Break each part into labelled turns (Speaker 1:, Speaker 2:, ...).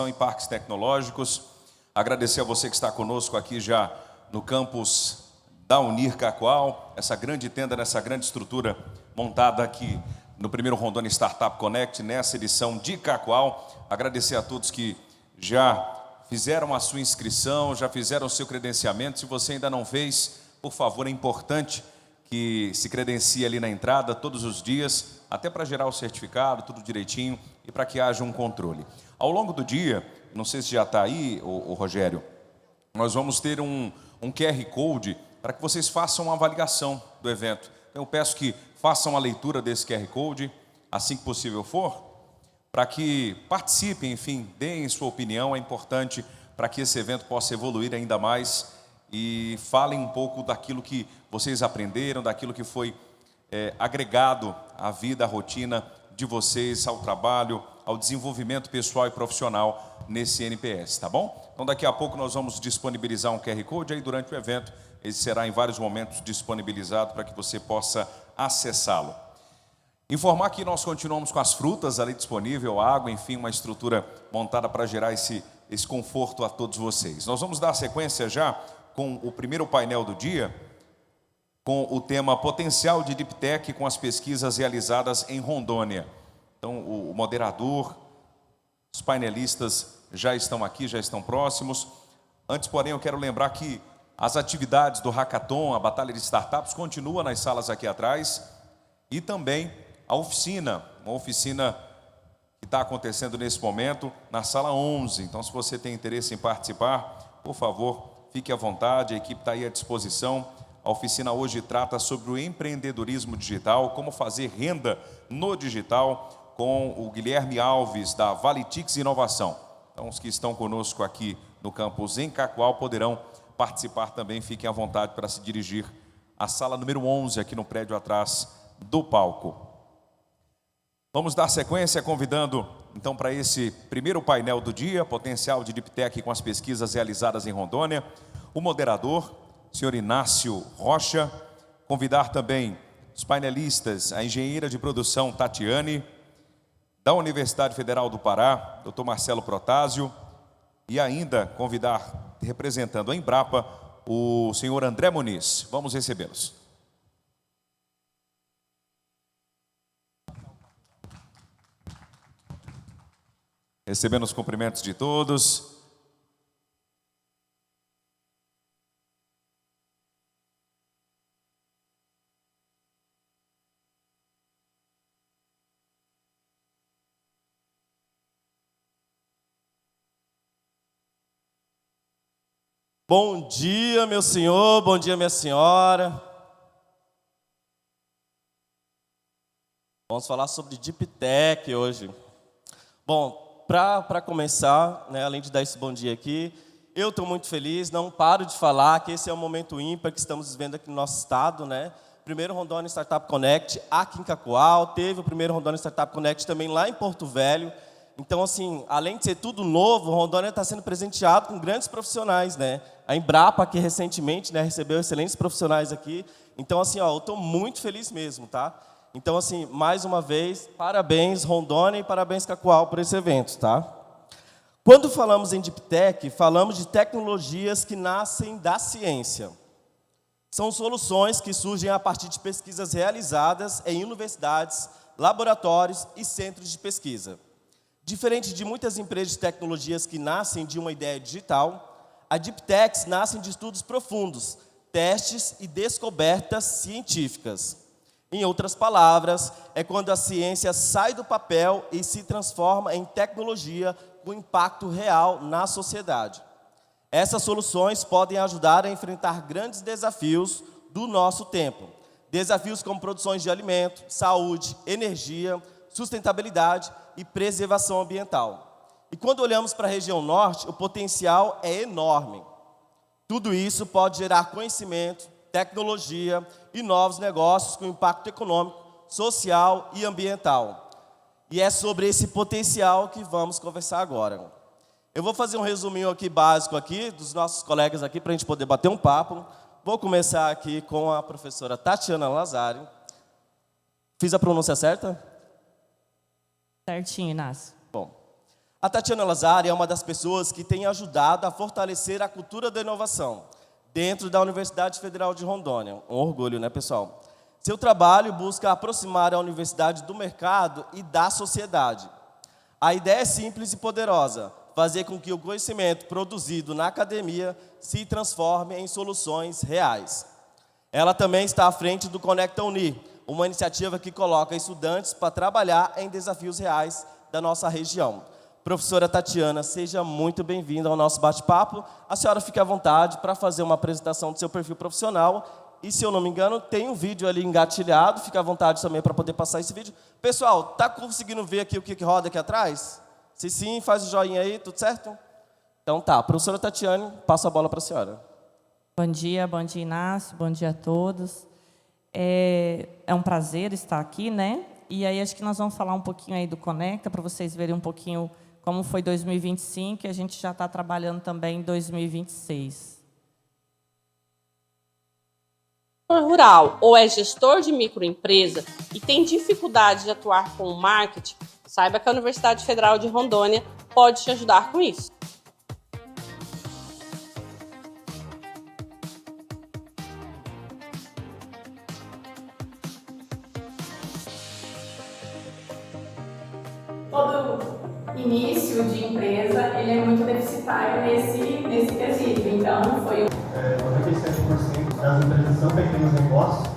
Speaker 1: em parques tecnológicos. Agradecer a você que está conosco aqui já no campus da Unir Cacoal, essa grande tenda, nessa grande estrutura montada aqui no primeiro Rondônia Startup Connect, nessa edição de Cacoal. Agradecer a todos que já fizeram a sua inscrição, já fizeram o seu credenciamento. Se você ainda não fez, por favor, é importante que se credencie ali na entrada todos os dias, até para gerar o certificado, tudo direitinho, e para que haja um controle. Ao longo do dia, não sei se já está aí, o Rogério, nós vamos ter um QR Code para que vocês façam uma avaliação do evento. Então, eu peço que façam a leitura desse QR Code, assim que possível for, para que participem, enfim, deem sua opinião. É importante para que esse evento possa evoluir ainda mais e falem um pouco daquilo que vocês aprenderam, daquilo que foi agregado à vida, à rotina de vocês, ao trabalho, ao desenvolvimento pessoal e profissional nesse NPS, tá bom? Então daqui a pouco nós vamos disponibilizar um QR Code, aí durante o evento ele será em vários momentos disponibilizado para que você possa acessá-lo. Informar que nós continuamos com as frutas ali disponível, água, enfim, uma estrutura montada para gerar esse conforto a todos vocês. Nós vamos dar sequência já com o primeiro painel do dia, com o tema Potencial de Deep Tech com as pesquisas realizadas em Rondônia. Então, o moderador, os painelistas já estão aqui, já estão próximos. Antes, porém, eu quero lembrar que as atividades do Hackathon, a Batalha de Startups, continua nas salas aqui atrás. E também a oficina, uma oficina que está acontecendo nesse momento, na sala 11. Então, se você tem interesse em participar, por favor, fique à vontade, a equipe está aí à disposição. A oficina hoje trata sobre o empreendedorismo digital, como fazer renda no digital, com o Guilherme Alves, da Valitix Inovação. Então, os que estão conosco aqui no campus em Cacoal poderão participar também. Fiquem à vontade para se dirigir à sala número 11, aqui no prédio atrás do palco. Vamos dar sequência convidando, então, para esse primeiro painel do dia, Potencial de Deep Tech com as pesquisas realizadas em Rondônia, o moderador, senhor Inácio Rocha. Convidar também os painelistas, a engenheira de produção Tatiane, da Universidade Federal do Pará, doutor Marcelo Protásio, e ainda convidar, representando a Embrapa, o senhor André Muniz. Vamos recebê-los. Recebendo os cumprimentos de todos.
Speaker 2: Bom dia, meu senhor, bom dia, minha senhora. Vamos falar sobre Deep Tech hoje. Bom, para começar, né, além de dar esse bom dia aqui, eu estou muito feliz, não paro de falar que esse é um momento ímpar que estamos vivendo aqui no nosso estado, né? Primeiro Rondônia Startup Connect aqui em Cacoal, teve o primeiro Rondônia Startup Connect também lá em Porto Velho. Então, assim, além de ser tudo novo, Rondônia está sendo presenteado com grandes profissionais, né? A Embrapa, que recentemente, né, recebeu excelentes profissionais aqui. Então, assim, ó, eu estou muito feliz mesmo, tá? Então, assim, mais uma vez, parabéns Rondônia e parabéns Cacoal por esse evento, tá? Quando falamos em Deep Tech, falamos de tecnologias que nascem da ciência. São soluções que surgem a partir de pesquisas realizadas em universidades, laboratórios e centros de pesquisa. Diferente de muitas empresas de tecnologias que nascem de uma ideia digital, a Deep Techs nascem de estudos profundos, testes e descobertas científicas. Em outras palavras, é quando a ciência sai do papel e se transforma em tecnologia com impacto real na sociedade. Essas soluções podem ajudar a enfrentar grandes desafios do nosso tempo. Desafios como produções de alimento, saúde, energia, sustentabilidade e preservação ambiental. E quando olhamos para a região norte, o potencial é enorme. Tudo isso pode gerar conhecimento, tecnologia e novos negócios com impacto econômico, social e ambiental. E é sobre esse potencial que vamos conversar agora. Eu vou fazer um resuminho aqui básico aqui dos nossos colegas aqui para a gente poder bater um papo. Vou começar aqui com a professora Tatiana Lazari. Fiz a pronúncia certa?
Speaker 3: Certinho, Inácio.
Speaker 2: Bom, A Tatiana Lazari é uma das pessoas que tem ajudado a fortalecer a cultura da inovação dentro da Universidade Federal de Rondônia. Um orgulho, né, pessoal? Seu trabalho busca aproximar a universidade do mercado e da sociedade. A ideia é simples e poderosa: fazer com que o conhecimento produzido na academia se transforme em soluções reais. Ela também está à frente do Conecta Unir, uma iniciativa que coloca estudantes para trabalhar em desafios reais da nossa região. Professora Tatiana, seja muito bem-vinda ao nosso bate-papo. A senhora fique à vontade para fazer uma apresentação do seu perfil profissional. E, se eu não me engano, tem um vídeo ali engatilhado. Fique à vontade também para poder passar esse vídeo. Pessoal, está conseguindo ver aqui o que roda aqui atrás? Se sim, faz o joinha aí, tudo certo? Então tá, professora Tatiane, passo a bola para a senhora.
Speaker 3: Bom dia, Inácio, bom dia a todos. É um prazer estar aqui, né? E aí acho que nós vamos falar um pouquinho aí do Conecta, para vocês verem um pouquinho como foi 2025, e a gente já está trabalhando também em 2026.
Speaker 4: Rural ou é gestor de microempresa e tem dificuldade de atuar com o marketing, saiba que a Universidade Federal de Rondônia pode te ajudar com isso.
Speaker 5: Todo início de empresa ele é muito deficitário nesse quesito, então foi
Speaker 6: 97% das empresas são pequenos negócios.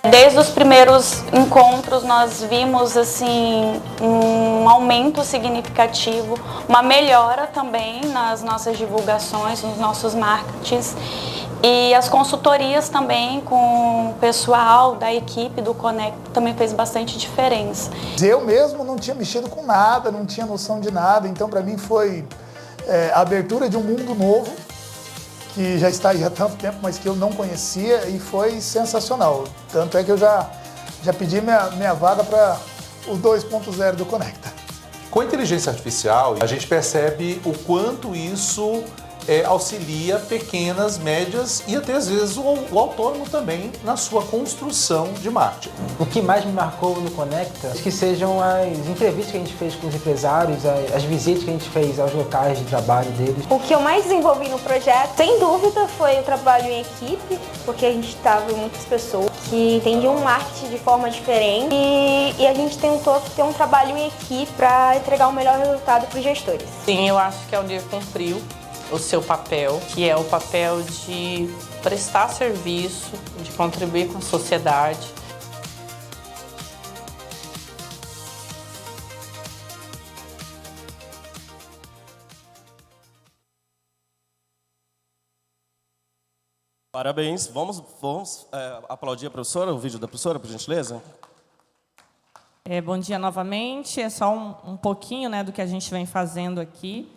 Speaker 7: Desde os primeiros encontros, nós vimos assim, um aumento significativo, uma melhora também nas nossas divulgações, nos nossos marketings, e as consultorias também com o pessoal da equipe do Conecta também fez bastante diferença.
Speaker 8: Eu mesmo não tinha mexido com nada, não tinha noção de nada, então para mim foi a abertura de um mundo novo, que já está aí há tanto tempo, mas que eu não conhecia, e foi sensacional. Tanto é que eu já pedi minha vaga para o 2.0 do Conecta.
Speaker 9: Com a inteligência artificial, a gente percebe o quanto isso auxilia pequenas, médias e até às vezes o autônomo também na sua construção de marketing.
Speaker 10: O que mais me marcou no Conecta, que sejam as entrevistas que a gente fez com os empresários, as visitas que a gente fez aos locais de trabalho deles.
Speaker 11: O que eu mais desenvolvi no projeto, sem dúvida, foi o trabalho em equipe, porque a gente estava em muitas pessoas que entendiam o marketing de forma diferente e a gente tentou ter um trabalho em equipe para entregar o melhor resultado para os gestores.
Speaker 12: Sim, eu acho que a Unir cumpriu o seu papel, que é o papel de prestar serviço, de contribuir com a sociedade.
Speaker 2: Parabéns. Vamos aplaudir a professora, o vídeo da professora, por gentileza?
Speaker 3: Bom dia novamente. É só um pouquinho, né, do que a gente vem fazendo aqui.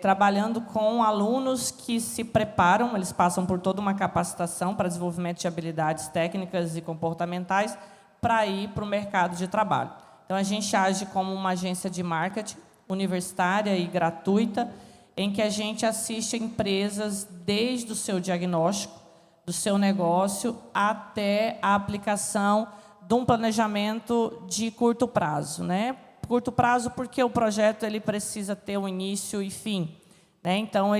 Speaker 3: Trabalhando com alunos que se preparam, eles passam por toda uma capacitação para desenvolvimento de habilidades técnicas e comportamentais para ir para o mercado de trabalho. Então, a gente age como uma agência de marketing universitária e gratuita, em que a gente assiste empresas desde o seu diagnóstico, do seu negócio, até a aplicação de um planejamento de curto prazo, né? Curto prazo porque o projeto ele precisa ter um início e fim, né? Então,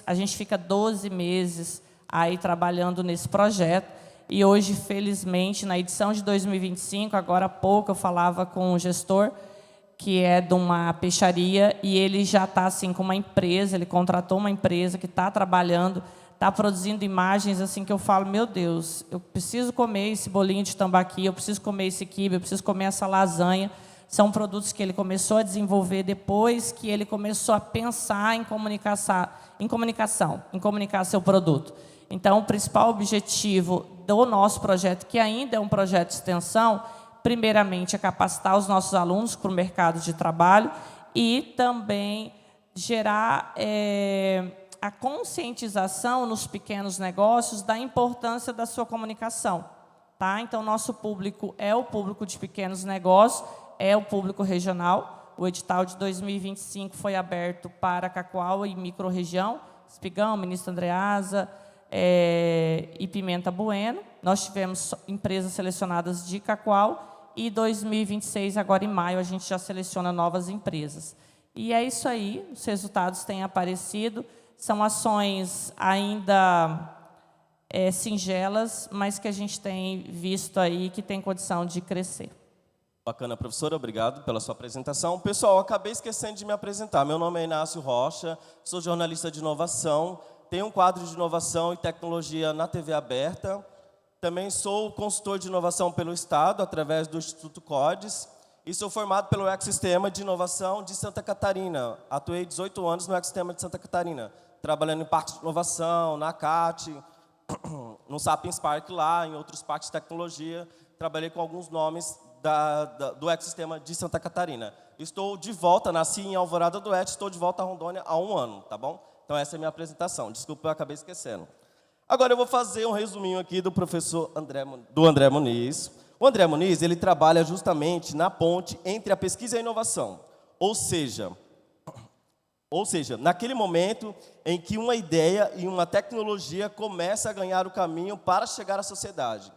Speaker 3: a gente fica 12 meses aí trabalhando nesse projeto, e hoje, felizmente, na edição de 2025, agora há pouco eu falava com um gestor, que é de uma peixaria, e ele já está assim, com uma empresa, ele contratou uma empresa que está trabalhando, está produzindo imagens assim que eu falo, meu Deus, eu preciso comer esse bolinho de tambaqui, eu preciso comer esse quibe, eu preciso comer essa lasanha, são produtos que ele começou a desenvolver depois que ele começou a pensar em comunicar seu produto. Então, o principal objetivo do nosso projeto, que ainda é um projeto de extensão, primeiramente é capacitar os nossos alunos para o mercado de trabalho e também gerar a conscientização nos pequenos negócios da importância da sua comunicação. Tá? Então, nosso público é o público de pequenos negócios, é o público regional. O edital de 2025 foi aberto para Cacoal e microrregião, Espigão, Ministro Andreasa e Pimenta Bueno. Nós tivemos empresas selecionadas de Cacoal e 2026, agora em maio, a gente já seleciona novas empresas. E é isso aí, os resultados têm aparecido. São ações ainda singelas, mas que a gente tem visto aí que tem condição de crescer.
Speaker 2: Bacana, professora, obrigado pela sua apresentação. Pessoal, acabei esquecendo de me apresentar. Meu nome é Inácio Rocha, sou jornalista de inovação, tenho um quadro de inovação e tecnologia na TV aberta. Também sou consultor de inovação pelo Estado, através do Instituto CODES, e sou formado pelo Ecossistema de Inovação de Santa Catarina. Atuei 18 anos no Ecossistema de Santa Catarina, trabalhando em parques de inovação, na CAT, no Sapiens Park lá, em outros parques de tecnologia. Trabalhei com alguns nomes do Ecossistema de Santa Catarina. Estou de volta, nasci em Alvorada do Oeste, estou de volta a Rondônia há 1 ano, tá bom? Então essa é a minha apresentação. Desculpa, eu acabei esquecendo. Agora eu vou fazer um resuminho aqui do professor André Muniz. O André Muniz, ele trabalha justamente na ponte entre a pesquisa e a inovação. Ou seja, naquele momento em que uma ideia e uma tecnologia começa a ganhar o caminho para chegar à sociedade.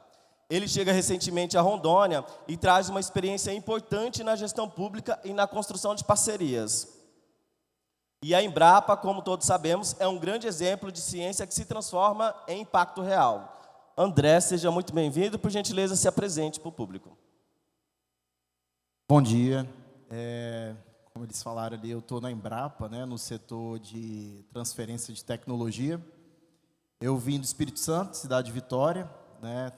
Speaker 2: Ele chega recentemente a Rondônia e traz uma experiência importante na gestão pública e na construção de parcerias. E a Embrapa, como todos sabemos, é um grande exemplo de ciência que se transforma em impacto real. André, seja muito bem-vindo. Por gentileza, se apresente para o público.
Speaker 13: Bom dia. Como eles falaram ali, eu estou na Embrapa, né, no setor de transferência de tecnologia. Eu vim do Espírito Santo, cidade de Vitória, né,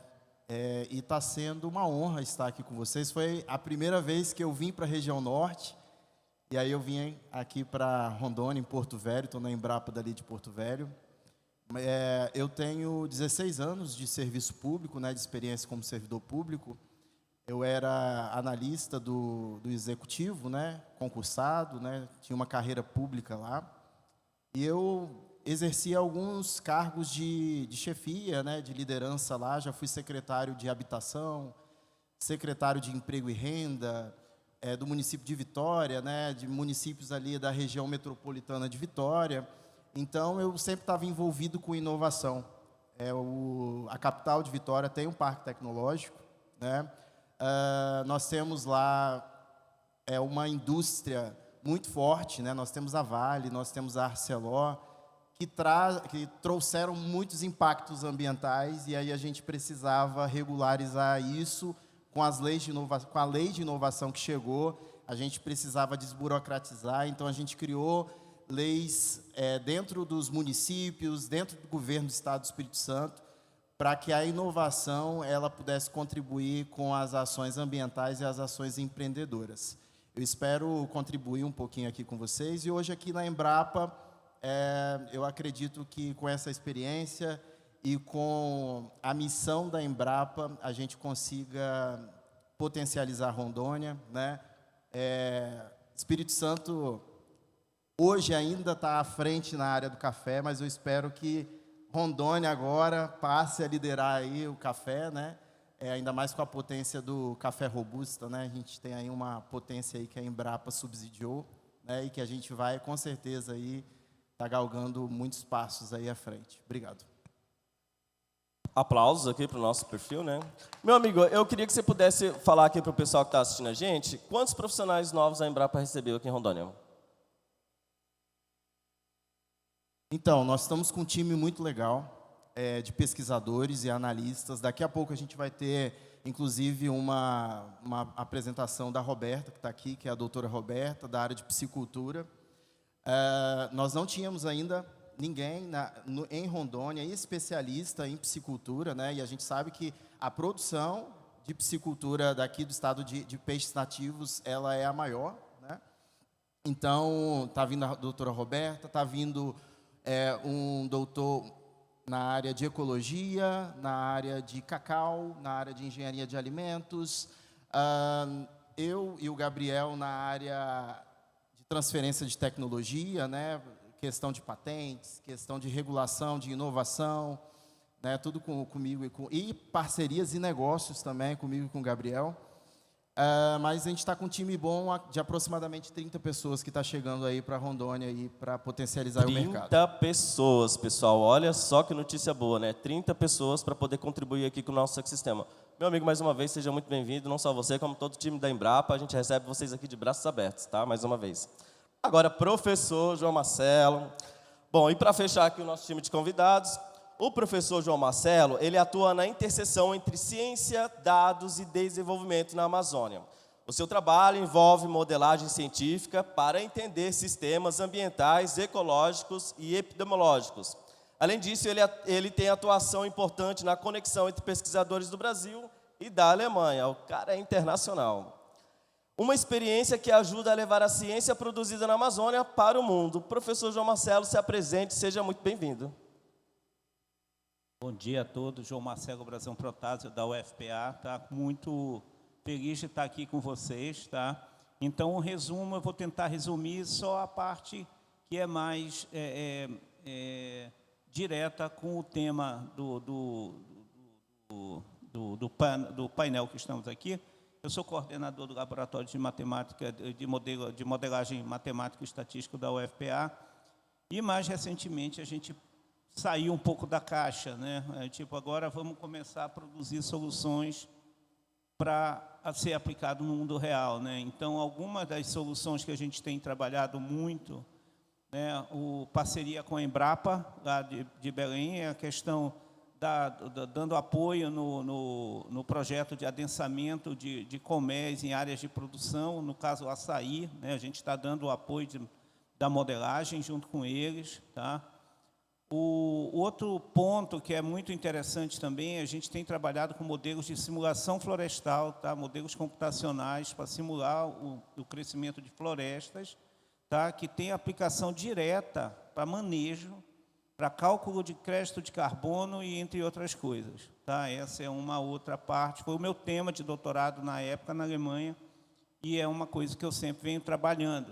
Speaker 13: e está sendo uma honra estar aqui com vocês. Foi a primeira vez que eu vim para a região norte, e aí eu vim aqui para Rondônia, em Porto Velho, estou na Embrapa dali de Porto Velho. Eu tenho 16 anos de serviço público, né, de experiência como servidor público. Eu era analista do executivo, né, concursado, né, tinha uma carreira pública lá. E eu exercia alguns cargos de chefia, né, de liderança lá. Já fui secretário de habitação, secretário de emprego e renda, do município de Vitória, né, de municípios ali da região metropolitana de Vitória. Então, eu sempre estava envolvido com inovação. A capital de Vitória tem um parque tecnológico, né? Nós temos lá uma indústria muito forte, né? Nós temos a Vale, nós temos a Arcelor, que trouxeram muitos impactos ambientais, e aí a gente precisava regularizar isso com a lei de inovação que chegou. A gente precisava desburocratizar, então a gente criou leis dentro dos municípios, dentro do governo do Estado do Espírito Santo, para que a inovação ela pudesse contribuir com as ações ambientais e as ações empreendedoras. Eu espero contribuir um pouquinho aqui com vocês, e hoje aqui na Embrapa, eu acredito que com essa experiência e com a missão da Embrapa, a gente consiga potencializar Rondônia, né? Espírito Santo hoje ainda está à frente na área do café, mas eu espero que Rondônia agora passe a liderar aí o café, né? Ainda mais com a potência do café robusta, né? A gente tem aí uma potência aí que a Embrapa subsidiou, né? E que a gente vai com certeza aí tá galgando muitos passos aí à frente. Obrigado.
Speaker 2: Aplausos aqui para o nosso perfil, né? Meu amigo, eu queria que você pudesse falar aqui para o pessoal que está assistindo a gente, quantos profissionais novos a Embrapa recebeu aqui em Rondônia?
Speaker 13: Então, nós estamos com um time muito legal de pesquisadores e analistas. Daqui a pouco a gente vai ter, inclusive, uma apresentação da Roberta, que está aqui, que é a doutora Roberta, da área de psicultura. Nós não tínhamos ainda ninguém em Rondônia especialista em psicultura, né? E a gente sabe que a produção de piscicultura daqui do estado de peixes nativos, ela é a maior, né? Então, está vindo a doutora Roberta, está vindo um doutor na área de ecologia, na área de cacau, na área de engenharia de alimentos, eu e o Gabriel na área de transferência de tecnologia, né? Questão de patentes, questão de regulação, de inovação, né? Tudo comigo e parcerias e negócios também comigo e com o Gabriel. Mas a gente está com um time bom de aproximadamente 30 pessoas que está chegando aí para Rondônia e para potencializar o mercado.
Speaker 2: 30 pessoas, pessoal. Olha só que notícia boa, né? 30 pessoas para poder contribuir aqui com o nosso ecossistema. Meu amigo, mais uma vez, seja muito bem-vindo. Não só você, como todo o time da Embrapa. A gente recebe vocês aqui de braços abertos, tá? Mais uma vez. Agora, professor João Marcelo. Bom, e para fechar aqui o nosso time de convidados, o professor João Marcelo, ele atua na interseção entre ciência, dados e desenvolvimento na Amazônia. O seu trabalho envolve modelagem científica para entender sistemas ambientais, ecológicos e epidemiológicos. Além disso, ele tem atuação importante na conexão entre pesquisadores do Brasil e da Alemanha. O cara é internacional. Uma experiência que ajuda a levar a ciência produzida na Amazônia para o mundo. Professor João Marcelo, se apresente, seja muito bem-vindo.
Speaker 14: Bom dia a todos, João Marcelo Brazão Protásio, da UFPA, tá? Muito feliz de estar aqui com vocês, tá? Então, um resumo, eu vou tentar resumir só a parte que é mais direta com o tema do painel que estamos aqui. Eu sou coordenador do Laboratório de Matemática, de Modelagem Matemática e Estatística da UFPA, e mais recentemente a gente saiu um pouco da caixa, né? Agora vamos começar a produzir soluções para ser aplicado no mundo real, né? Então, algumas das soluções que a gente tem trabalhado muito, né, parceria com a Embrapa, lá de Belém, é a questão dando apoio no projeto de adensamento de colmeias em áreas de produção, no caso o açaí, né? A gente está dando o apoio da modelagem junto com eles, tá? O outro ponto que é muito interessante também, a gente tem trabalhado com modelos de simulação florestal, tá? Modelos computacionais para simular o crescimento de florestas, tá? Que tem aplicação direta para manejo, para cálculo de crédito de carbono e entre outras coisas, tá? Essa é uma outra parte, foi o meu tema de doutorado na época na Alemanha e é uma coisa que eu sempre venho trabalhando,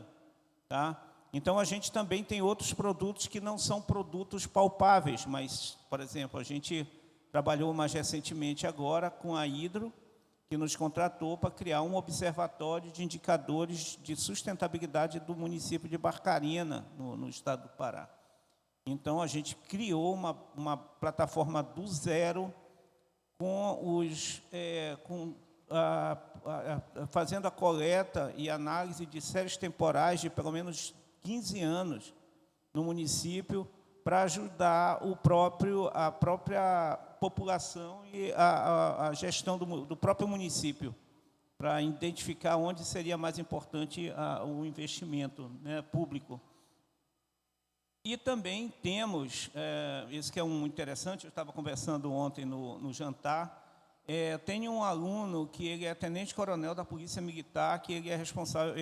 Speaker 14: tá? Então, a gente também tem outros produtos que não são produtos palpáveis, mas, por exemplo, a gente trabalhou mais recentemente agora com a Hidro, que nos contratou para criar um observatório de indicadores de sustentabilidade do município de Barcarena, no estado do Pará. Então, a gente criou uma plataforma do zero fazendo a coleta e análise de séries temporais de pelo menos 15 anos no município para ajudar a própria população e a gestão do próprio município, para identificar onde seria mais importante o investimento, né, público. E também temos, esse que é um interessante, eu estava conversando ontem no jantar, tem um aluno que ele é tenente-coronel da Polícia Militar, que ele é responsável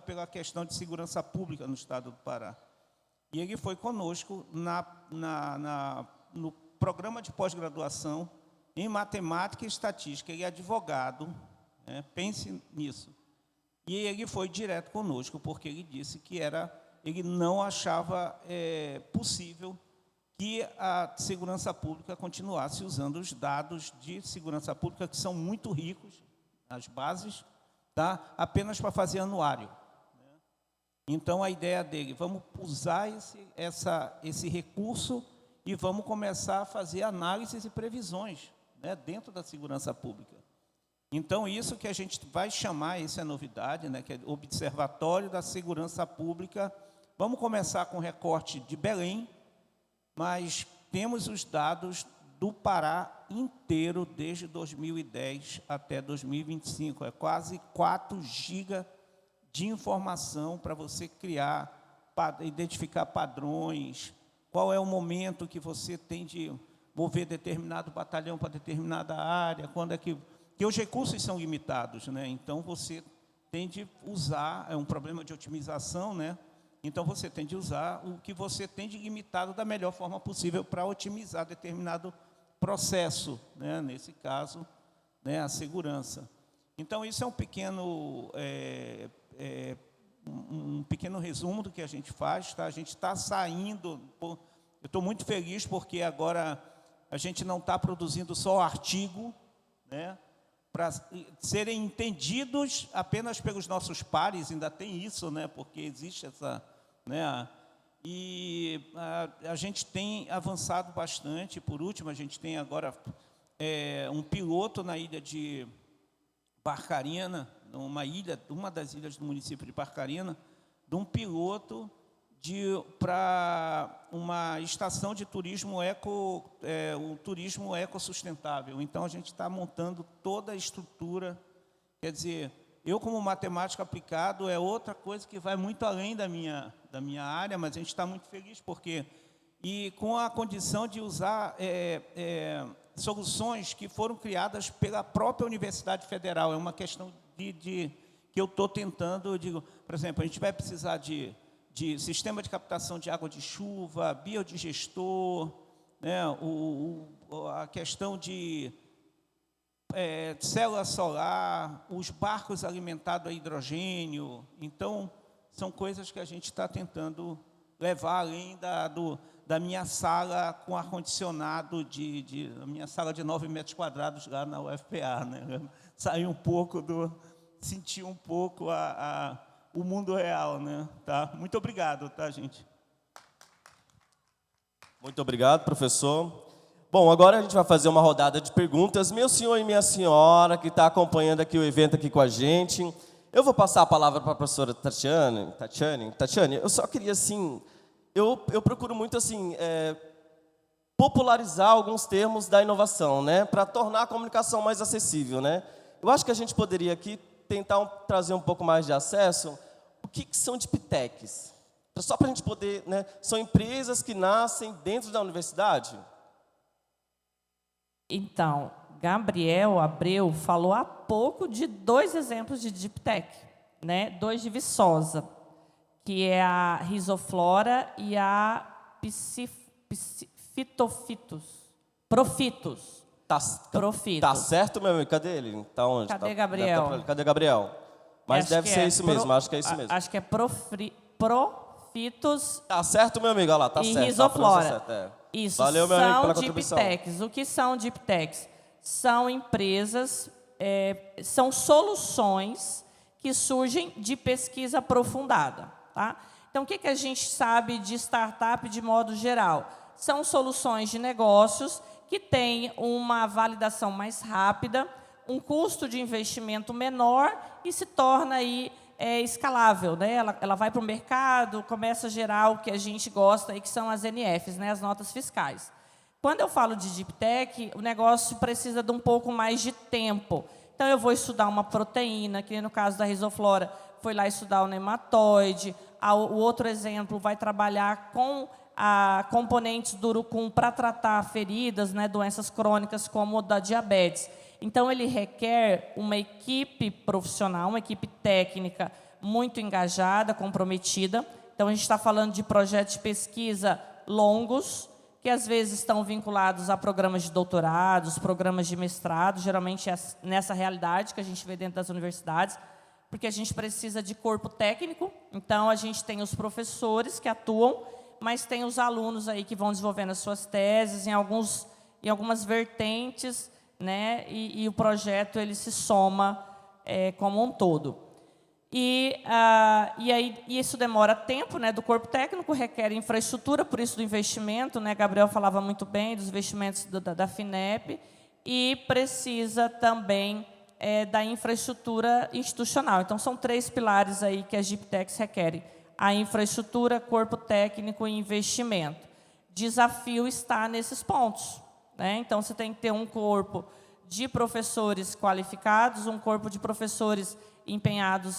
Speaker 14: pela questão de segurança pública no estado do Pará. E ele foi conosco no programa de pós-graduação em matemática e estatística. Ele é advogado, né? Pense nisso. E ele foi direto conosco, porque ele disse que ele não achava possível que a segurança pública continuasse usando os dados de segurança pública, que são muito ricos, as bases, tá? Apenas para fazer anuário. Então, a ideia dele, vamos usar esse recurso e vamos começar a fazer análises e previsões, né, dentro da segurança pública. Então, isso que a gente vai chamar, isso é novidade, né, que é o Observatório da Segurança Pública. Vamos começar com o recorte de Belém, mas temos os dados do Pará inteiro, desde 2010 até 2025. É quase 4 GB de informação para você criar, identificar padrões, qual é o momento que você tem mover determinado batalhão para determinada área, quando é que os recursos são limitados, né? Então você tem de usar, é um problema de otimização, né? Então você tem de usar o que você tem de limitado da melhor forma possível para otimizar determinado processo, né? Nesse caso, né, a segurança. Então isso é um pequeno resumo do que a gente faz, tá? A gente está saindo. Eu estou muito feliz porque agora a gente não está produzindo só artigo, né, para serem entendidos apenas pelos nossos pares, ainda tem isso, né, porque existe essa, né, e a gente tem avançado bastante. Por último, a gente tem agora um piloto na ilha de Barcarena, uma das ilhas do município de Barcarena, de um piloto para uma estação de turismo o turismo ecossustentável. Então, a gente está montando toda a estrutura. Quer dizer, eu, como matemático aplicado, é outra coisa que vai muito além da minha área, mas a gente está muito feliz porque... E com a condição de usar soluções que foram criadas pela própria Universidade Federal. É uma questão que eu estou tentando, por exemplo, a gente vai precisar de sistema de captação de água de chuva, biodigestor, né, a questão de célula solar, os barcos alimentados a hidrogênio. Então, são coisas que a gente está tentando levar além da minha sala com ar-condicionado, a minha sala de 9 metros quadrados lá na UFPA, né? Sair um pouco sentir um pouco o mundo real, né? Tá? Muito obrigado, tá, gente?
Speaker 2: Muito obrigado, professor. Bom, agora a gente vai fazer uma rodada de perguntas. Meu senhor e minha senhora, que está acompanhando aqui o evento aqui com a gente, eu vou passar a palavra para a professora Tatiane. Eu só queria, assim, eu procuro muito, assim, popularizar alguns termos da inovação, né, para tornar a comunicação mais acessível, né. Eu acho que a gente poderia aqui tentar trazer um pouco mais de acesso. O que são deep techs? Só para a gente poder, né, são empresas que nascem dentro da universidade?
Speaker 3: Então, Gabriel Abreu falou há pouco de 2 exemplos de deep tech, né? 2 de Viçosa, que é a Risoflora e a Profitos.
Speaker 2: Tá certo, meu amigo? Cadê ele? Tá onde?
Speaker 3: Cadê Gabriel?
Speaker 2: Cadê Gabriel? Mas deve ser isso mesmo, acho que é isso mesmo.
Speaker 3: Acho que é Profitos.
Speaker 2: Tá certo, meu amigo? Olha lá, tá
Speaker 3: e
Speaker 2: certo.
Speaker 3: Risoflora.
Speaker 2: Tá
Speaker 3: Isso,
Speaker 2: valeu, meu amigo, pela
Speaker 3: são
Speaker 2: contribuição.
Speaker 3: deep techs. O que são deep techs? São empresas, são soluções que surgem de pesquisa aprofundada. Tá? Então, o que a gente sabe de startup de modo geral? São soluções de negócios que têm uma validação mais rápida, um custo de investimento menor e se torna aí, escalável, né? Ela vai para o mercado, começa a gerar o que a gente gosta, aí, que são as NFs, né? As notas fiscais. Quando eu falo de deep tech, o negócio precisa de um pouco mais de tempo. Então, eu vou estudar uma proteína, que no caso da Risoflora, foi lá estudar o nematóide. O outro exemplo vai trabalhar com componentes do urucum para tratar feridas, né, doenças crônicas como da diabetes. Então, ele requer uma equipe profissional, uma equipe técnica muito engajada, comprometida. Então, a gente está falando de projetos de pesquisa longos, que às vezes estão vinculados a programas de doutorados, programas de mestrado, geralmente é nessa realidade que a gente vê dentro das universidades, porque a gente precisa de corpo técnico. Então, a gente tem os professores que atuam, mas tem os alunos aí que vão desenvolvendo as suas teses em algumas vertentes, né? E o projeto ele se soma como um todo. E aí isso demora tempo, né? Do corpo técnico, requer infraestrutura, por isso do investimento, né? Gabriel falava muito bem dos investimentos da FINEP, e precisa também da infraestrutura institucional. Então, são 3 pilares aí que as deep techs requerem: a infraestrutura, corpo técnico e investimento. Desafio está nesses pontos, né? Então, você tem que ter um corpo de professores qualificados, um corpo de professores empenhados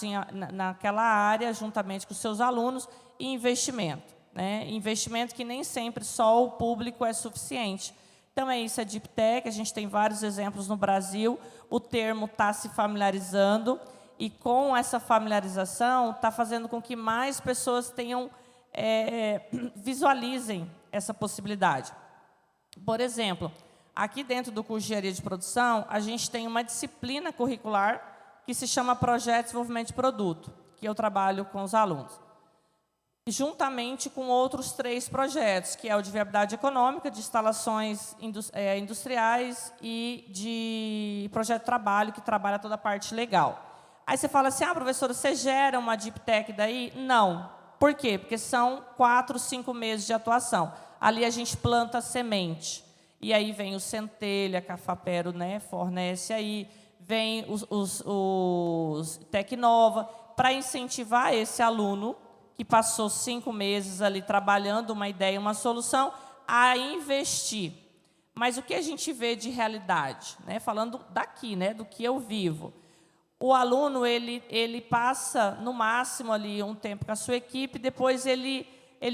Speaker 3: naquela área, juntamente com os seus alunos, e investimento, né? Investimento que nem sempre só o público é suficiente. Então, é isso, é Deep Tech, a gente tem vários exemplos no Brasil, o termo está se familiarizando, e com essa familiarização, está fazendo com que mais pessoas visualizem essa possibilidade. Por exemplo, aqui dentro do curso de Engenharia de Produção, a gente tem uma disciplina curricular que se chama Projeto de Desenvolvimento de Produto, que eu trabalho com os alunos, juntamente com outros 3 projetos, que é o de viabilidade econômica, de instalações industriais e de projeto de trabalho, que trabalha toda a parte legal. Aí você fala assim, professora, você gera uma Deep Tech daí? Não. Por quê? Porque são 4, 5 meses de atuação. Ali a gente planta semente. E aí vem o Centelha, que a Fapero, né, fornece aí, vem os Tecnova, para incentivar esse aluno que passou 5 meses ali trabalhando uma ideia, uma solução, a investir. Mas o que a gente vê de realidade? Né? Falando daqui, né, do que eu vivo. O aluno, ele passa, no máximo, ali um tempo com a sua equipe, depois ele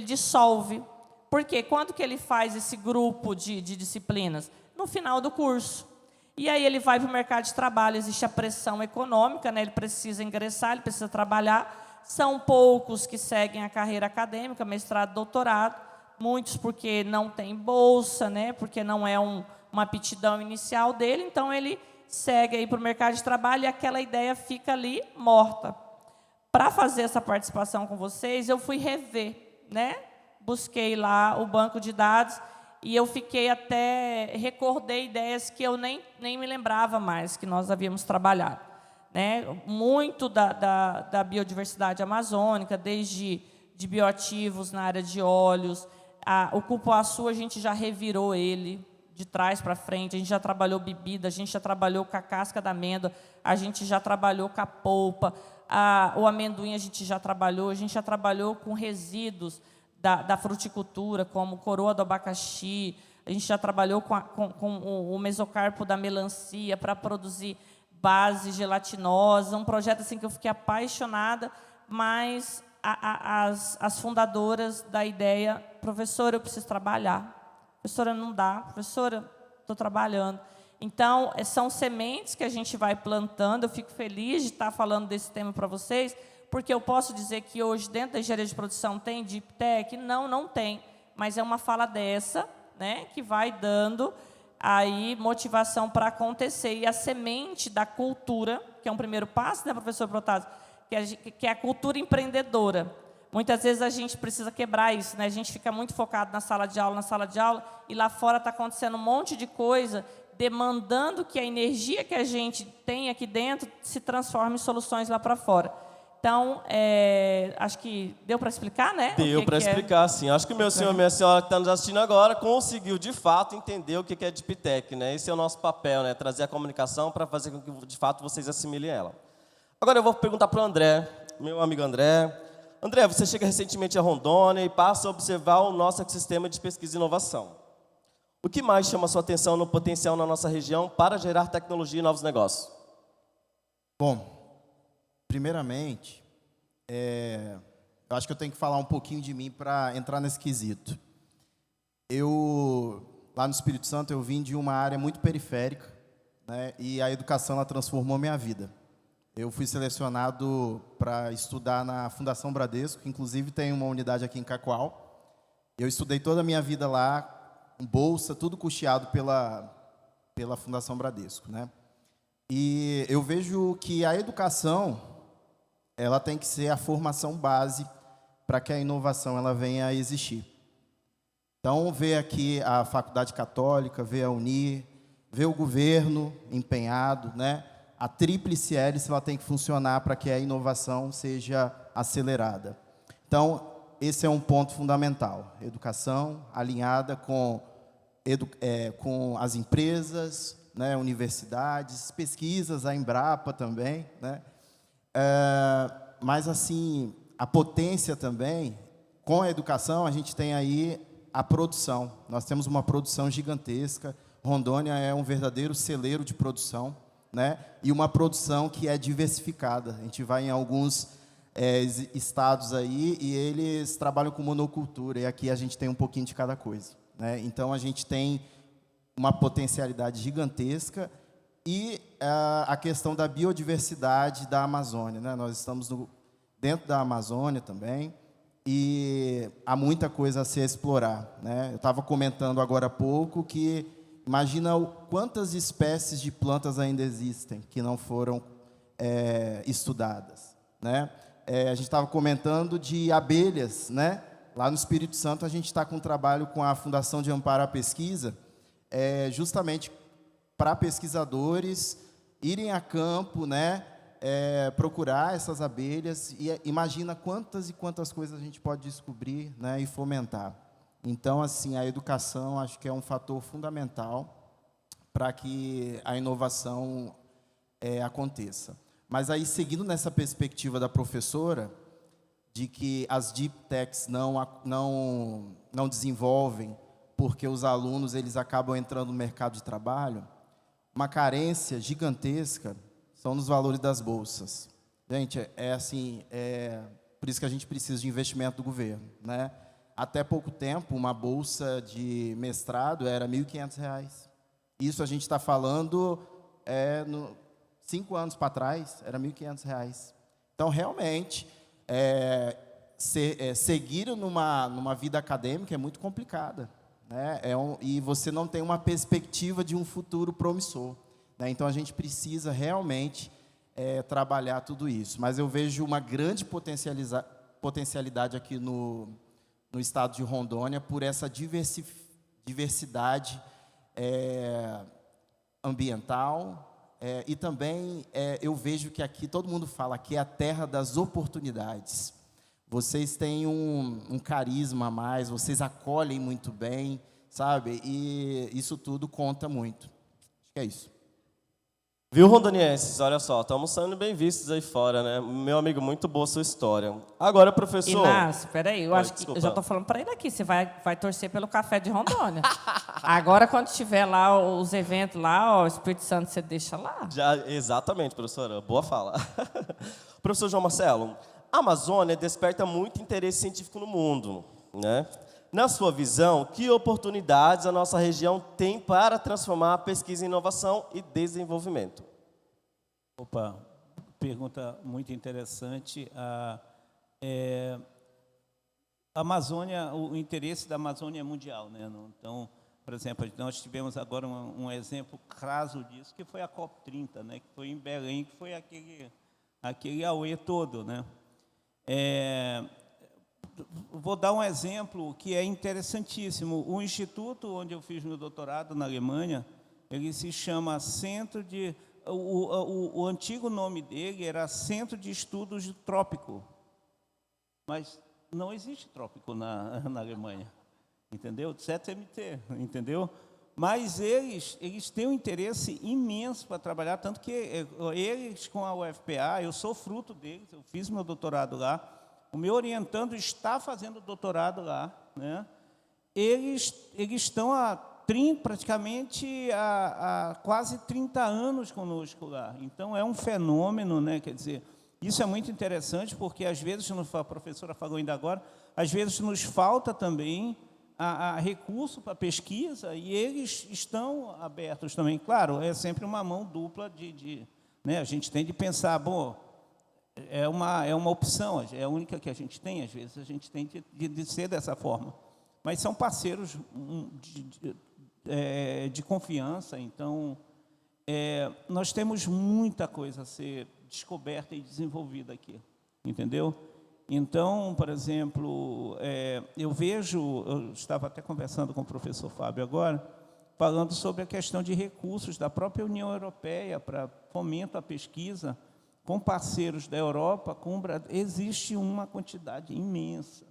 Speaker 3: dissolve. Por quê? Quando que ele faz esse grupo de disciplinas? No final do curso. E aí ele vai para o mercado de trabalho, existe a pressão econômica, né? Ele precisa ingressar, ele precisa trabalhar. São poucos que seguem a carreira acadêmica, mestrado, doutorado, muitos porque não tem bolsa, né? Porque não é uma aptidão inicial dele, então ele segue aí para o mercado de trabalho e aquela ideia fica ali morta. Para fazer essa participação com vocês, eu fui rever, né? Busquei lá o banco de dados e eu recordei ideias que eu nem me lembrava mais que nós havíamos trabalhado. Né? Muito da biodiversidade amazônica, desde de bioativos na área de óleos, o cupuaçu a gente já revirou ele de trás para frente, a gente já trabalhou bebida, a gente já trabalhou com a casca da amêndoa, a gente já trabalhou com a polpa, o amendoim a gente já trabalhou com resíduos da fruticultura, como coroa do abacaxi, a gente já trabalhou com o mesocarpo da melancia para produzir base gelatinosa, um projeto assim que eu fiquei apaixonada, mas as fundadoras da ideia, professora, eu preciso trabalhar. Professora, não dá. Professora, estou trabalhando. Então, são sementes que a gente vai plantando. Eu fico feliz de estar falando desse tema para vocês, porque eu posso dizer que hoje, dentro da engenharia de produção, tem Deep Tech? Não, não tem. Mas é uma fala dessa, né, que vai dando aí motivação para acontecer. E a semente da cultura, que é um primeiro passo, né, professor Protásio, que é a cultura empreendedora. Muitas vezes a gente precisa quebrar isso, né? A gente fica muito focado na sala de aula, e lá fora está acontecendo um monte de coisa, demandando que a energia que a gente tem aqui dentro se transforme em soluções lá para fora. Então, acho que deu para explicar, né?
Speaker 2: Deu para explicar, sim. Acho que o meu senhor e minha senhora que está nos assistindo agora conseguiu, de fato, entender o que é Deep Tech, né? Esse é o nosso papel, né? Trazer a comunicação para fazer com que, de fato, vocês assimilem ela. Agora eu vou perguntar para o André, meu amigo André. André, você chega recentemente a Rondônia e passa a observar o nosso ecossistema de pesquisa e inovação. O que mais chama a sua atenção no potencial na nossa região para gerar tecnologia e novos negócios?
Speaker 13: Bom, primeiramente, eu acho que eu tenho que falar um pouquinho de mim para entrar nesse quesito. Lá no Espírito Santo, eu vim de uma área muito periférica, né, e a educação ela transformou minha vida. Eu fui selecionado para estudar na Fundação Bradesco, que inclusive tem uma unidade aqui em Cacoal. Eu estudei toda a minha vida lá, com bolsa, tudo custeado pela Fundação Bradesco, né? E eu vejo que a educação, ela tem que ser a formação base para que a inovação ela venha a existir. Então, ver aqui a Faculdade Católica, ver a Unir, ver o governo empenhado, né? A tríplice hélice ela tem que funcionar para que a inovação seja acelerada. Então, esse é um ponto fundamental. Educação alinhada com as empresas, né, universidades, pesquisas, a Embrapa também, né? Mas, assim, a potência também, com a educação, a gente tem aí a produção. Nós temos uma produção gigantesca. Rondônia é um verdadeiro celeiro de produção, né? E uma produção que é diversificada. A gente vai em alguns estados aí e eles trabalham com monocultura, e aqui a gente tem um pouquinho de cada coisa, né? Então, a gente tem uma potencialidade gigantesca, e a questão da biodiversidade da Amazônia, né? Nós estamos dentro da Amazônia também, e há muita coisa a se explorar, né? Eu estava comentando agora há pouco que imagina quantas espécies de plantas ainda existem que não foram estudadas, né? A gente estava comentando de abelhas, né? Lá no Espírito Santo a gente está com um trabalho com a Fundação de Amparo à Pesquisa, justamente para pesquisadores irem a campo, né? Procurar essas abelhas, e imagina quantas e quantas coisas a gente pode descobrir, né? E fomentar. Então, assim, a educação acho que é um fator fundamental para que a inovação aconteça. Mas aí, seguindo nessa perspectiva da professora, de que as deep techs não desenvolvem porque os alunos eles acabam entrando no mercado de trabalho, uma carência gigantesca são nos valores das bolsas. Gente, por isso que a gente precisa de investimento do governo, né? Até pouco tempo, uma bolsa de mestrado era R$ 1.500. Isso a gente está falando 5 anos para trás, era R$ 1.500. Então, realmente, seguir numa vida acadêmica é muito complicada, né? E você não tem uma perspectiva de um futuro promissor, né? Então, a gente precisa realmente trabalhar tudo isso. Mas eu vejo uma grande potencialidade aqui no estado de Rondônia por essa diversidade ambiental, e também eu vejo que aqui, todo mundo fala que é a terra das oportunidades. Vocês têm um carisma a mais, vocês acolhem muito bem, sabe? E isso tudo conta muito. Acho que é isso.
Speaker 2: Viu, rondonienses? Olha só, estamos sendo bem vistos aí fora, né? Meu amigo, muito boa sua história. Agora, professor...
Speaker 3: Inácio, peraí, eu acho que eu já estou falando para ele aqui, você vai torcer pelo café de Rondônia. Agora, quando tiver lá os eventos lá, o Espírito Santo, você deixa lá.
Speaker 2: Exatamente, professora, boa fala. Professor João Marcelo, a Amazônia desperta muito interesse científico no mundo, né? Na sua visão, que oportunidades a nossa região tem para transformar a pesquisa em inovação e desenvolvimento?
Speaker 14: Opa, pergunta muito interessante. A Amazônia, o interesse da Amazônia é mundial, né? Então, por exemplo, nós tivemos agora um exemplo crasso disso, que foi a COP30, né? Que foi em Belém, que foi aquele auê todo, né? Vou dar um exemplo que é interessantíssimo. O instituto onde eu fiz meu doutorado, na Alemanha, ele se chama Centro de... O antigo nome dele era Centro de Estudos de Trópico. Mas não existe trópico na Alemanha, entendeu? ZMT, entendeu? Mas eles têm um interesse imenso para trabalhar, tanto que eles, com a UFPA, eu sou fruto deles, eu fiz meu doutorado lá. O meu orientando está fazendo doutorado lá, né? Eles estão praticamente há quase 30 anos conosco lá. Então, é um fenômeno, né? Quer dizer, isso é muito interessante, porque, às vezes, a professora falou ainda agora, às vezes nos falta também recurso para pesquisa, e eles estão abertos também. Claro, é sempre uma mão dupla né? A gente tem de pensar, bom... É uma opção, é a única que a gente tem, às vezes a gente tem de ser dessa forma. Mas são parceiros de confiança, então nós temos muita coisa a ser descoberta e desenvolvida aqui, entendeu? Então, por exemplo, eu estava até conversando com o professor Fábio agora, falando sobre a questão de recursos da própria União Europeia para fomento à pesquisa, com parceiros da Europa, existe uma quantidade imensa.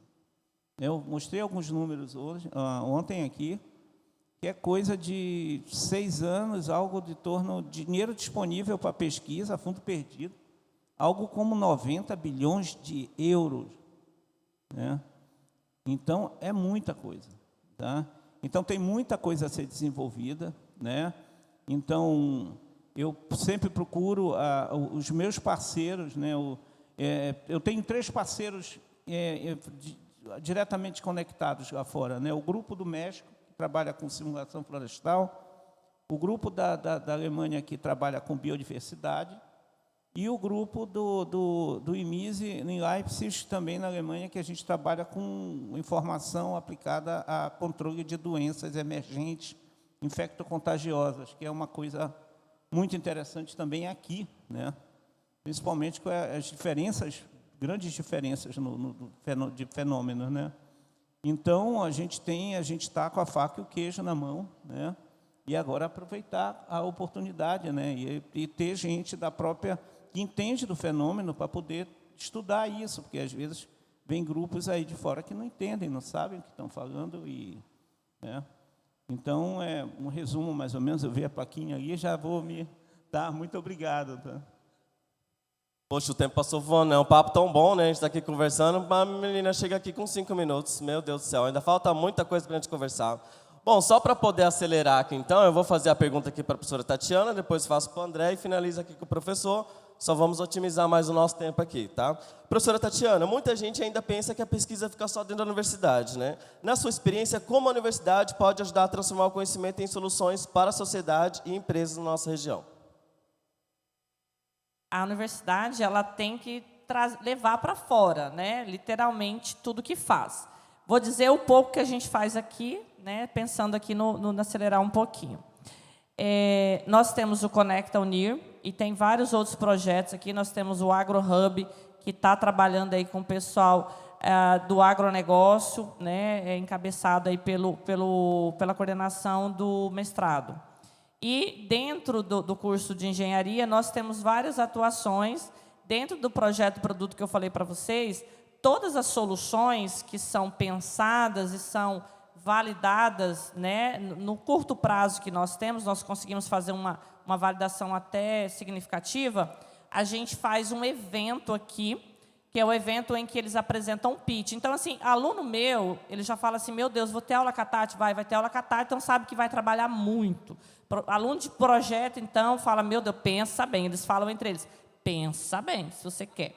Speaker 14: Eu mostrei alguns números ontem aqui, que é coisa de 6 anos, algo de torno de dinheiro disponível para pesquisa, fundo perdido, algo como 90 bilhões de euros, né? Então, é muita coisa, tá? Então, tem muita coisa a ser desenvolvida, né? Então... eu sempre procuro os meus parceiros, né? Eu tenho 3 parceiros diretamente conectados lá fora, né? O Grupo do México, que trabalha com simulação florestal, O grupo da Alemanha que trabalha com biodiversidade e o grupo do IMISE em Leipzig, também na Alemanha, que a gente trabalha com informação aplicada a controle de doenças emergentes, infectocontagiosas, que é uma coisa muito interessante também aqui, né? Principalmente com as diferenças, grandes diferenças de fenômenos, né? Então, a gente está com a faca e o queijo na mão, né? E agora aproveitar a oportunidade, né? E ter gente da própria que entende do fenômeno para poder estudar isso, porque às vezes vem grupos aí de fora que não entendem, não sabem o que estão falando e, né? Então, é um resumo mais ou menos. Eu vi a plaquinha ali, já vou me dar. Muito obrigado, tá?
Speaker 2: Poxa, o tempo passou voando, né? Um papo tão bom, né? A gente está aqui conversando, a menina chega aqui com 5 minutos. Meu Deus do céu, ainda falta muita coisa para a gente conversar. Bom, só para poder acelerar aqui, então, eu vou fazer a pergunta aqui para a professora Tatiana, depois faço para o André e finalizo aqui com o professor. Só vamos otimizar mais o nosso tempo aqui, tá? Professora Tatiana, muita gente ainda pensa que a pesquisa fica só dentro da universidade, né? Na sua experiência, como a universidade pode ajudar a transformar o conhecimento em soluções para a sociedade e empresas na nossa região?
Speaker 3: A universidade, ela tem que levar para fora, né? Literalmente, tudo que faz. Vou dizer o pouco que a gente faz aqui, né? Pensando aqui no acelerar um pouquinho. Nós temos o Conecta Unir e tem vários outros projetos aqui. Nós temos o AgroHub, que está trabalhando aí com o pessoal do agronegócio, né? Encabeçado aí pela coordenação do mestrado. E dentro do curso de engenharia, nós temos várias atuações. Dentro do projeto produto que eu falei para vocês, todas as soluções que são pensadas e são validadas, né, no curto prazo que nós temos, nós conseguimos fazer uma validação até significativa, a gente faz um evento aqui, que é o evento em que eles apresentam um pitch. Então, assim, aluno meu, ele já fala assim, meu Deus, vou ter aula com a Tati? Vai ter aula com a Tati, então sabe que vai trabalhar muito. Aluno de projeto, então, fala, meu Deus, pensa bem. Eles falam entre eles, pensa bem, se você quer.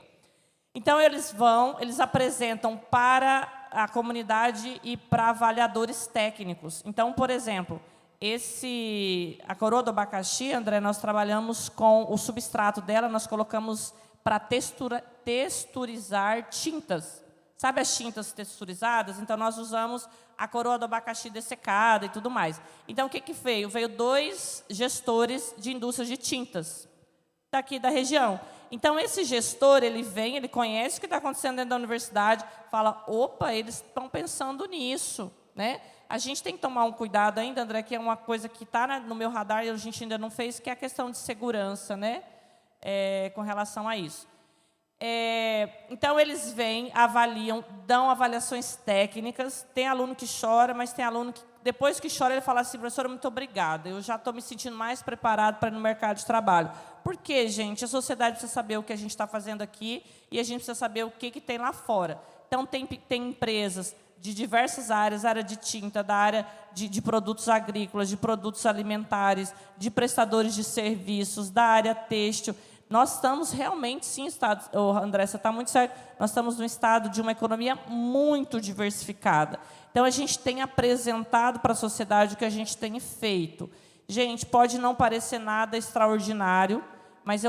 Speaker 3: Então, eles apresentam para a comunidade e para avaliadores técnicos. Então, por exemplo, a coroa do abacaxi, André, nós trabalhamos com o substrato dela, nós colocamos para texturizar tintas. Sabe as tintas texturizadas? Então, nós usamos a coroa do abacaxi dessecada e tudo mais. Então, o que veio? Veio 2 gestores de indústrias de tintas daqui da região. Então, esse gestor, ele vem, ele conhece o que está acontecendo dentro da universidade, fala, opa, eles estão pensando nisso, né? A gente tem que tomar um cuidado ainda, André, que é uma coisa que está no meu radar e a gente ainda não fez, que é a questão de segurança, né? Com relação a isso. Então, eles vêm, avaliam, dão avaliações técnicas. Tem aluno que chora, mas tem aluno que, depois que chora, ele fala assim, professora, muito obrigada, eu já estou me sentindo mais preparado para ir no mercado de trabalho. Por quê, gente? A sociedade precisa saber o que a gente está fazendo aqui e a gente precisa saber o que tem lá fora. Então, tem empresas de diversas áreas, área de tinta, da área de produtos agrícolas, de produtos alimentares, de prestadores de serviços, da área têxtil. Nós estamos realmente, sim, André, você está muito certo, nós estamos num estado de uma economia muito diversificada. Então, a gente tem apresentado para a sociedade o que a gente tem feito. Gente, pode não parecer nada extraordinário, mas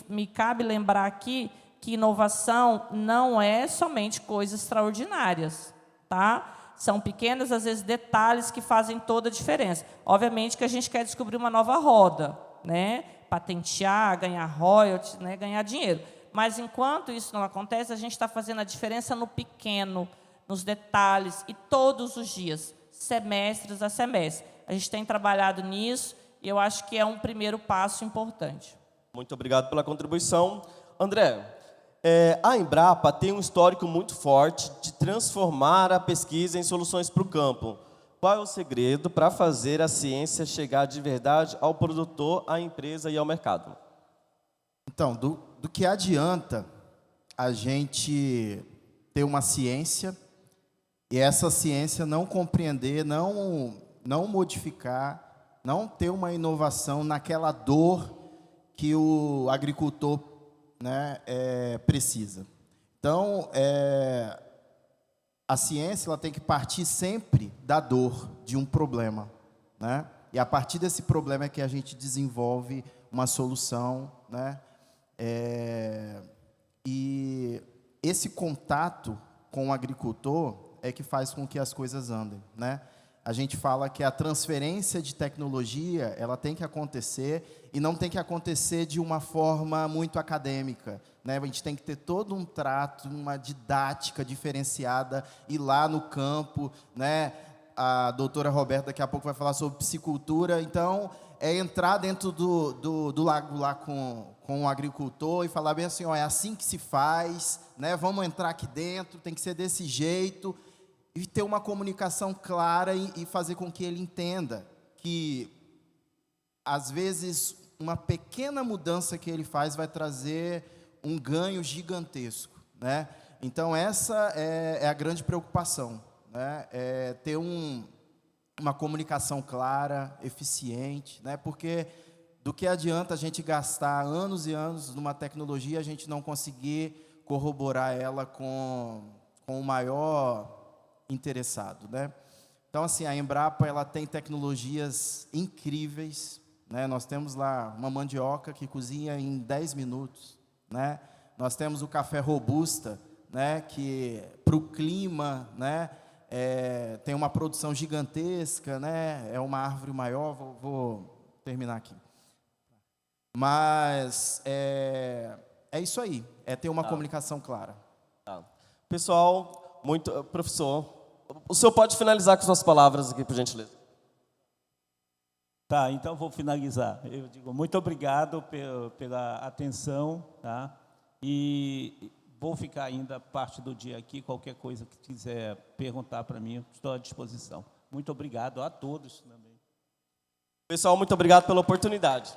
Speaker 3: me cabe lembrar aqui que inovação não é somente coisas extraordinárias, tá? São pequenos, às vezes, detalhes que fazem toda a diferença. Obviamente que a gente quer descobrir uma nova roda, né? Patentear, ganhar royalties, né? Ganhar dinheiro. Mas, enquanto isso não acontece, a gente está fazendo a diferença no pequeno, nos detalhes, e todos os dias, semestres a semestre. A gente tem trabalhado nisso e eu acho que é um primeiro passo importante.
Speaker 2: Muito obrigado pela contribuição. André, a Embrapa tem um histórico muito forte de transformar a pesquisa em soluções para o campo. Qual é o segredo para fazer a ciência chegar de verdade ao produtor, à empresa e ao mercado?
Speaker 13: Então, do que adianta a gente ter uma ciência e essa ciência não compreender, não modificar, não ter uma inovação naquela dor que o agricultor, né, precisa. Então, a ciência ela tem que partir sempre da dor, de um problema, né? E a partir desse problema é que a gente desenvolve uma solução, né? E esse contato com o agricultor é que faz com que as coisas andem, né? A gente fala que a transferência de tecnologia, ela tem que acontecer e não tem que acontecer de uma forma muito acadêmica, né? A gente tem que ter todo um trato, uma didática diferenciada, ir lá no campo, né? A doutora Roberta daqui a pouco vai falar sobre piscicultura, então é entrar dentro do lago lá com o agricultor e falar bem assim, ó, é assim que se faz, né? Vamos entrar aqui dentro, tem que ser desse jeito, e ter uma comunicação clara e fazer com que ele entenda que, às vezes, uma pequena mudança que ele faz vai trazer um ganho gigantesco, né? Então, essa é a grande preocupação, né? É ter uma comunicação clara, eficiente, né? Porque do que adianta a gente gastar anos e anos numa tecnologia e a gente não conseguir corroborar ela com o maior interessado, né? Então, assim, a Embrapa, ela tem tecnologias incríveis, né? Nós temos lá uma mandioca que cozinha em 10 minutos, né? Nós temos o café robusta, né? Que para o clima, né? Tem uma produção gigantesca, né? É uma árvore maior, vou terminar aqui. Mas é isso aí, é ter uma comunicação clara.
Speaker 2: Pessoal, professor, o senhor pode finalizar com suas palavras aqui, por gentileza.
Speaker 14: Tá, então vou finalizar. Eu digo muito obrigado pela atenção, tá? E vou ficar ainda parte do dia aqui, qualquer coisa que quiser perguntar para mim, estou à disposição. Muito obrigado a todos também.
Speaker 2: Pessoal, muito obrigado pela oportunidade.